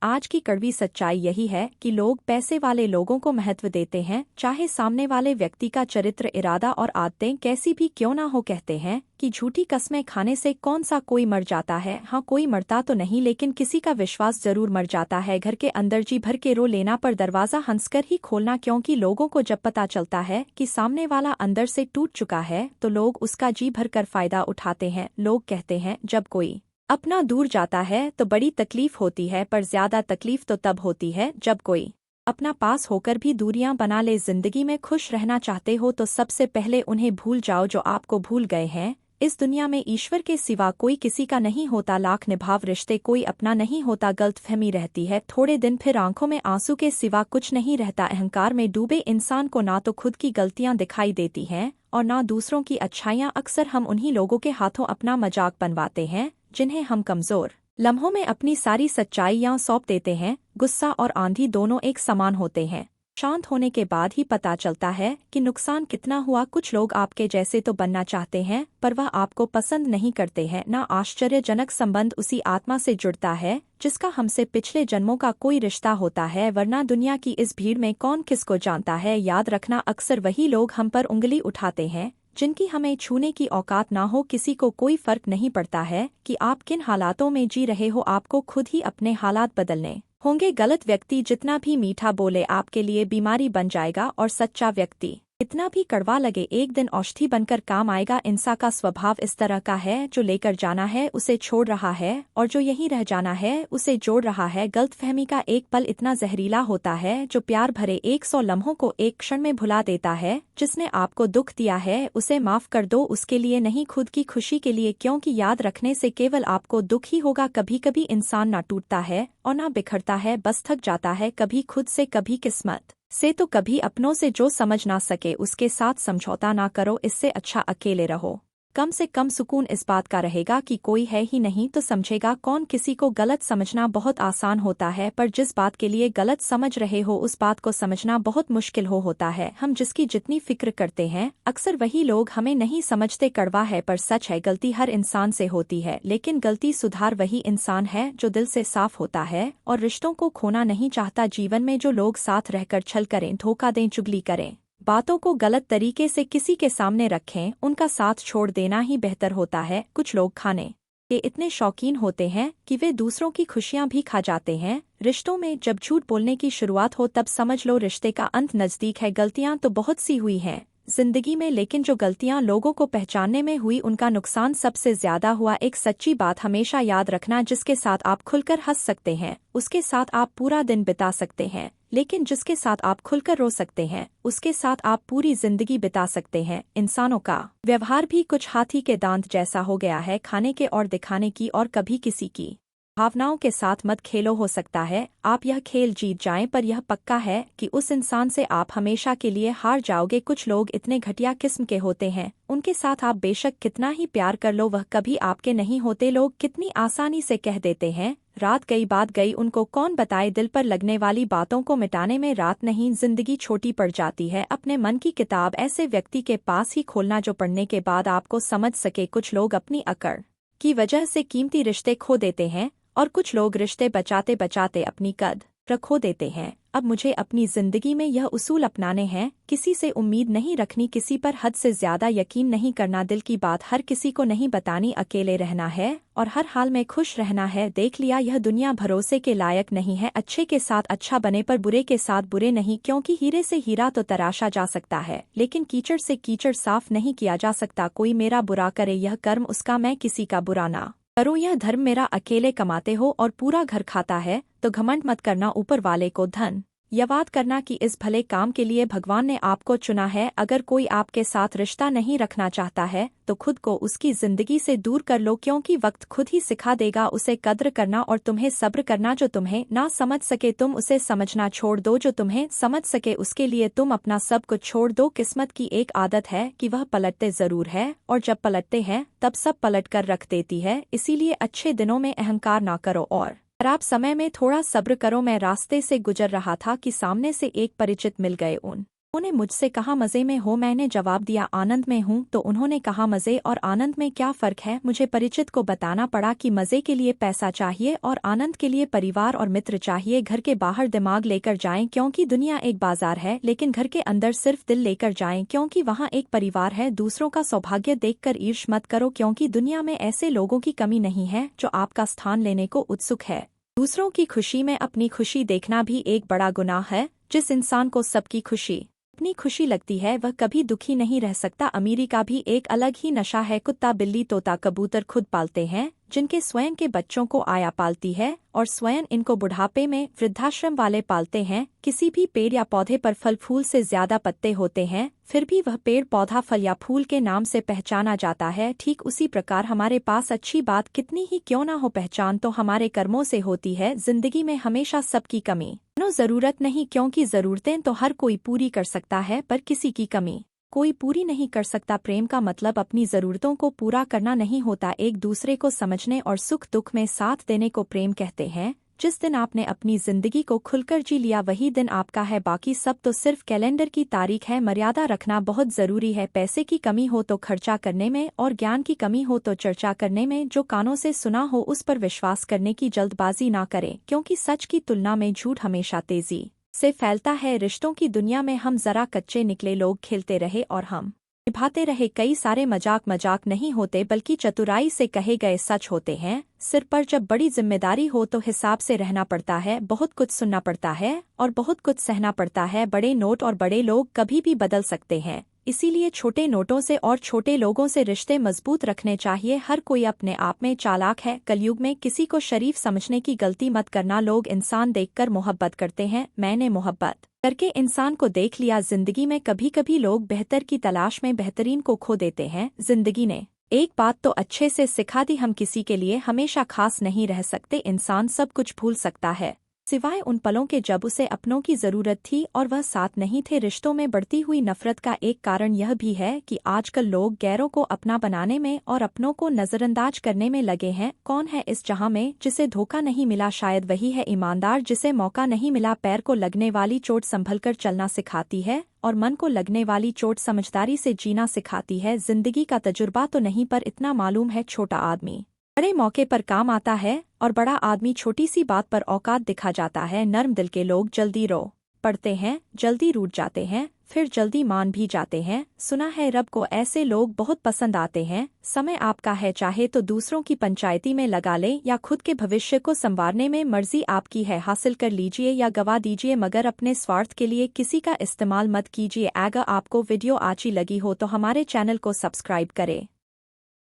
आज की कड़वी सच्चाई यही है कि लोग पैसे वाले लोगों को महत्व देते हैं, चाहे सामने वाले व्यक्ति का चरित्र, इरादा और आदतें कैसी भी क्यों ना हो। कहते हैं कि झूठी कस्में खाने से कौन सा कोई मर जाता है। हाँ, कोई मरता तो नहीं, लेकिन किसी का विश्वास जरूर मर जाता है। घर के अंदर जी भर के रो लेना पर दरवाजा हंसकर ही खोलना, क्योंकि लोगों को जब पता चलता है कि सामने वाला अंदर से टूट चुका है तो लोग उसका जी भर कर फायदा उठाते हैं। लोग कहते हैं जब कोई अपना दूर जाता है तो बड़ी तकलीफ होती है, पर ज्यादा तकलीफ तो तब होती है जब कोई अपना पास होकर भी दूरियां बना ले। जिंदगी में खुश रहना चाहते हो तो सबसे पहले उन्हें भूल जाओ जो आपको भूल गए हैं। इस दुनिया में ईश्वर के सिवा कोई किसी का नहीं होता, लाख निभाव रिश्ते कोई अपना नहीं होता। गलतफहमी रहती है थोड़े दिन, फिर आंखों में आंसू के सिवा कुछ नहीं रहता। अहंकार में डूबे इंसान को ना तो खुद की गलतियां दिखाई देती हैं और ना दूसरों की अच्छाइयां। अक्सर हम उन्हीं लोगों के हाथों अपना मजाक बनवाते हैं जिन्हें हम कमजोर लम्हों में अपनी सारी सच्चाइयां सौंप देते हैं। गुस्सा और आंधी दोनों एक समान होते हैं, शांत होने के बाद ही पता चलता है कि नुकसान कितना हुआ। कुछ लोग आपके जैसे तो बनना चाहते हैं पर वह आपको पसंद नहीं करते हैं। ना आश्चर्यजनक संबंध उसी आत्मा से जुड़ता है जिसका हमसे पिछले जन्मों का कोई रिश्ता होता है, वरना दुनिया की इस भीड़ में कौन किसको जानता है। याद रखना, अक्सर वही लोग हम पर उंगली उठाते हैं जिनकी हमें छूने की औकात ना हो। किसी को कोई फर्क नहीं पड़ता है कि आप किन हालातों में जी रहे हो, आपको खुद ही अपने हालात बदलने होंगे। गलत व्यक्ति जितना भी मीठा बोले आपके लिए बीमारी बन जाएगा, और सच्चा व्यक्ति इतना भी कड़वा लगे एक दिन औषधि बनकर काम आएगा। इंसान का स्वभाव इस तरह का है, जो लेकर जाना है उसे छोड़ रहा है और जो यहीं रह जाना है उसे जोड़ रहा है। गलतफहमी का एक पल इतना जहरीला होता है जो प्यार भरे 100 लम्हों को एक क्षण में भुला देता है। जिसने आपको दुख दिया है उसे माफ कर दो, उसके लिए नहीं, खुद की खुशी के लिए, क्योंकि याद रखने से केवल आपको दुख ही होगा। कभी कभी इंसान ना टूटता है और ना बिखरता है, बस थक जाता है, कभी खुद से, कभी किस्मत से, तो कभी अपनों से। जो समझ ना सके उसके साथ समझौता ना करो, इससे अच्छा अकेले रहो। कम से कम सुकून इस बात का रहेगा कि कोई है ही नहीं तो समझेगा कौन। किसी को गलत समझना बहुत आसान होता है, पर जिस बात के लिए गलत समझ रहे हो उस बात को समझना बहुत मुश्किल होता है। हम जिसकी जितनी फिक्र करते हैं अक्सर वही लोग हमें नहीं समझते। कड़वा है पर सच है, गलती हर इंसान से होती है, लेकिन गलती सुधार वही इंसान है जो दिल से साफ होता है और रिश्तों को खोना नहीं चाहता। जीवन में जो लोग साथ रहकर छल करें, धोखा दें, चुगली करें, बातों को गलत तरीके से किसी के सामने रखें, उनका साथ छोड़ देना ही बेहतर होता है। कुछ लोग खाने के इतने शौकीन होते हैं कि वे दूसरों की खुशियां भी खा जाते हैं। रिश्तों में जब झूठ बोलने की शुरुआत हो तब समझ लो रिश्ते का अंत नजदीक है। गलतियां तो बहुत सी हुई हैं जिंदगी में, लेकिन जो गलतियां लोगों को पहचानने में हुई उनका नुकसान सबसे ज्यादा हुआ। एक सच्ची बात हमेशा याद रखना, जिसके साथ आप खुलकर हंस सकते हैं उसके साथ आप पूरा दिन बिता सकते हैं, लेकिन जिसके साथ आप खुलकर रो सकते हैं उसके साथ आप पूरी जिंदगी बिता सकते हैं। इंसानों का व्यवहार भी कुछ हाथी के दांत जैसा हो गया है, खाने के और दिखाने की, और कभी किसी की भावनाओं के साथ मत खेलो। हो सकता है आप यह खेल जीत जाएं, पर यह पक्का है कि उस इंसान से आप हमेशा के लिए हार जाओगे। कुछ लोग इतने घटिया किस्म के होते हैं, उनके साथ आप बेशक कितना ही प्यार कर लो वह कभी आपके नहीं होते। लोग कितनी आसानी से कह देते हैं रात गई बात गई, उनको कौन बताए दिल पर लगने वाली बातों को मिटाने में रात नहीं, जिंदगी छोटी पड़ जाती है। अपने मन की किताब ऐसे व्यक्ति के पास ही खोलना जो पढ़ने के बाद आपको समझ सके। कुछ लोग अपनी अकड़ की वजह से कीमती रिश्ते खो देते हैं और कुछ लोग रिश्ते बचाते बचाते अपनी कद्र खो देते हैं। अब मुझे अपनी जिंदगी में यह उसूल अपनाने हैं, किसी से उम्मीद नहीं रखनी, किसी पर हद से ज्यादा यकीन नहीं करना, दिल की बात हर किसी को नहीं बतानी, अकेले रहना है और हर हाल में खुश रहना है। देख लिया, यह दुनिया भरोसे के लायक नहीं है। अच्छे के साथ अच्छा बने पर बुरे के साथ बुरे नहीं, क्योंकि हीरे से हीरा तो तराशा जा सकता है लेकिन कीचड़ से कीचड़ साफ नहीं किया जा सकता। कोई मेरा बुरा करे यह कर्म उसका, मैं किसी का बुरा ना करो यह धर्म मेरा। अकेले कमाते हो और पूरा घर खाता है तो घमंड मत करना ऊपर वाले को धन। याद करना कि इस भले काम के लिए भगवान ने आपको चुना है। अगर कोई आपके साथ रिश्ता नहीं रखना चाहता है तो खुद को उसकी जिंदगी से दूर कर लो, क्योंकि वक्त खुद ही सिखा देगा उसे कद्र करना और तुम्हें सब्र करना। जो तुम्हें ना समझ सके तुम उसे समझना छोड़ दो, जो तुम्हें समझ सके उसके लिए तुम अपना सब कुछ छोड़ दो। किस्मत की एक आदत है कि वह पलटते जरूर है और जब पलटते हैं तब सब पलट कर रख देती है। इसीलिए अच्छे दिनों में अहंकार ना करो और खराब समय में थोड़ा सब्र करो। मैं रास्ते से गुजर रहा था कि सामने से एक परिचित मिल गए, उन उन्होंने मुझसे कहा मज़े में हो, मैंने जवाब दिया आनंद में हूँ। तो उन्होंने कहा मज़े और आनंद में क्या फ़र्क है। मुझे परिचित को बताना पड़ा कि मज़े के लिए पैसा चाहिए और आनंद के लिए परिवार और मित्र चाहिए। घर के बाहर दिमाग लेकर जाएं क्योंकि दुनिया एक बाजार है, लेकिन घर के अंदर सिर्फ दिल लेकर जाएं क्योंकि वहाँ एक परिवार है। दूसरों का सौभाग्य देखकर ईर्ष्या मत करो क्योंकि दुनिया में ऐसे लोगों की कमी नहीं है जो आपका स्थान लेने को उत्सुक है। दूसरों की खुशी में अपनी खुशी देखना भी एक बड़ा गुनाह है। जिस इंसान को सबकी खुशी अपनी खुशी लगती है वह कभी दुखी नहीं रह सकता। अमीरी का भी एक अलग ही नशा है। कुत्ता, बिल्ली, तोता, कबूतर खुद पालते हैं, जिनके स्वयं के बच्चों को आया पालती है और स्वयं इनको बुढ़ापे में वृद्धाश्रम वाले पालते हैं। किसी भी पेड़ या पौधे पर फल फूल से ज्यादा पत्ते होते हैं, फिर भी वह पेड़ पौधा फल या फूल के नाम से पहचाना जाता है। ठीक उसी प्रकार हमारे पास अच्छी बात कितनी ही क्यों ना हो, पहचान तो हमारे कर्मों से होती है। जिंदगी में हमेशा सबकी कमी नो जरूरत नहीं, क्योंकि जरूरतें तो हर कोई पूरी कर सकता है पर किसी की कमी कोई पूरी नहीं कर सकता। प्रेम का मतलब अपनी जरूरतों को पूरा करना नहीं होता, एक दूसरे को समझने और सुख दुख में साथ देने को प्रेम कहते हैं। जिस दिन आपने अपनी जिंदगी को खुलकर जी लिया वही दिन आपका है, बाकी सब तो सिर्फ कैलेंडर की तारीख है। मर्यादा रखना बहुत जरूरी है। पैसे की कमी हो तो खर्चा करने में और ज्ञान की कमी हो तो चर्चा करने में। जो कानों से सुना हो उस पर विश्वास करने की जल्दबाजी ना करें, क्योंकि सच की तुलना में झूठ हमेशा तेजी से फैलता है। रिश्तों की दुनिया में हम जरा कच्चे निकले लोग खेलते रहे और हम निभाते रहे। कई सारे मजाक नहीं होते बल्कि चतुराई से कहे गए सच होते हैं। सिर पर जब बड़ी जिम्मेदारी हो तो हिसाब से रहना पड़ता है, बहुत कुछ सुनना पड़ता है और बहुत कुछ सहना पड़ता है। बड़े नोट और बड़े लोग कभी भी बदल सकते हैं, इसीलिए छोटे नोटों से और छोटे लोगों से रिश्ते मजबूत रखने चाहिए। हर कोई अपने आप में चालाक है। कलयुग में किसी को शरीफ समझने की गलती मत करना। लोग इंसान देखकर मोहब्बत करते हैं, मैंने मोहब्बत करके इंसान को देख लिया। जिंदगी में कभी कभी लोग बेहतर की तलाश में बेहतरीन को खो देते हैं। जिंदगी ने एक बात तो अच्छे से सिखा दी, हम किसी के लिए हमेशा खास नहीं रह सकते। इंसान सब कुछ भूल सकता है सिवाय उन पलों के जब उसे अपनों की जरूरत थी और वह साथ नहीं थे। रिश्तों में बढ़ती हुई नफरत का एक कारण यह भी है कि आजकल लोग गैरों को अपना बनाने में और अपनों को नजरअंदाज करने में लगे हैं। कौन है इस जहां में जिसे धोखा नहीं मिला, शायद वही है ईमानदार जिसे मौका नहीं मिला। पैर को लगने वाली चोट संभलकर चलना सिखाती है और मन को लगने वाली चोट समझदारी से जीना सिखाती है। जिंदगी का तजुर्बा तो नहीं पर इतना मालूम है, छोटा आदमी बड़े मौके पर काम आता है और बड़ा आदमी छोटी सी बात पर औकात दिखा जाता है। नर्म दिल के लोग जल्दी रो पड़ते हैं, जल्दी रूठ जाते हैं, फिर जल्दी मान भी जाते हैं। सुना है रब को ऐसे लोग बहुत पसंद आते हैं। समय आपका है, चाहे तो दूसरों की पंचायती में लगा ले या खुद के भविष्य को संवारने में, मर्जी आपकी है। हासिल कर लीजिए या गवा दीजिए, मगर अपने स्वार्थ के लिए किसी का इस्तेमाल मत कीजिए। अगर आपको वीडियो अच्छी लगी हो तो हमारे चैनल को सब्सक्राइब करें।